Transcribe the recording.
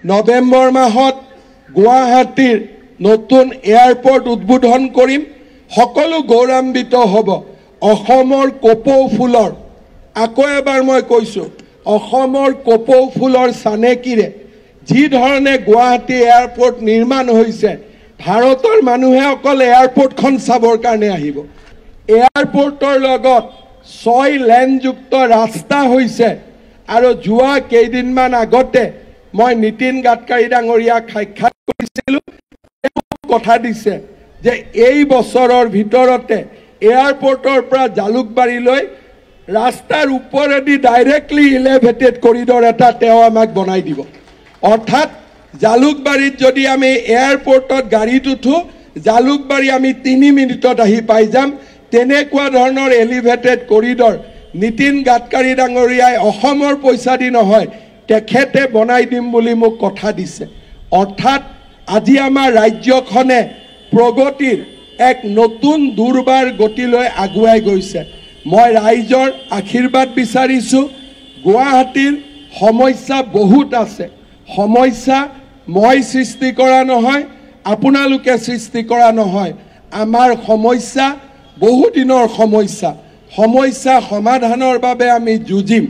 নৱেম্বৰ মাহত গুৱাহাটীৰ নতুন এয়াৰপোৰ্ট উদ্বোধন কৰিম। সকলো গৌৰৱান্বিত হ'ব। অসমৰ কপৌ ফুলৰ, আকৌ এবাৰ মই কৈছোঁ, অসমৰ কপৌ ফুলৰ চানেকিৰে যি ধৰণে গুৱাহাটী এয়াৰপোৰ্ট নিৰ্মাণ হৈছে, ভাৰতৰ মানুহে অকল এয়াৰপোৰ্টখন চাবৰ কাৰণে আহিব। এয়াৰপোৰ্টৰ লগত 6 লেনযুক্ত ৰাস্তা হৈছে। আৰু যোৱা কেইদিনমান আগতে মই নীতিন গাডকাৰী ডাঙৰীয়াক সাক্ষাৎ কৰিছিলোঁ। কথা দিছে যে এই বছৰৰ ভিতৰতে এয়াৰপোৰ্টৰ পৰা জালুকবাৰীলৈ ৰাস্তাৰ ওপৰেদি ডাইৰেক্টলি ইলেভেটেড কৰিডৰ এটা তেওঁ আমাক বনাই দিব। অৰ্থাৎ জালুকবাৰীত যদি আমি এয়াৰপোৰ্টত গাড়ীত উঠোঁ, জালুকবাৰী আমি 3 মিনিটত আহি পাই যাম। তেনেকুৱা ধৰণৰ এলিভেটেড কৰিডৰ নীতিন গাডকাৰী ডাঙৰীয়াই অসমৰ পইচা দি নহয়, তেখেতে বনাই দিম বুলি মোক কথা দিছে। অৰ্থাৎ আজি আমাৰ ৰাজ্যখনে প্ৰগতিৰ এক নতুন দুৰ্বাৰ গতিলৈ আগুৱাই গৈছে। মই ৰাইজৰ আশীৰ্বাদ বিচাৰিছোঁ। গুৱাহাটীৰ সমস্যা বহুত আছে। সমস্যা মই সৃষ্টি কৰা নহয়, আপোনালোকে সৃষ্টি কৰা নহয়। আমাৰ সমস্যা বহুদিনৰ সমস্যা। সমস্যা সমাধানৰ বাবে আমি যুঁজিম।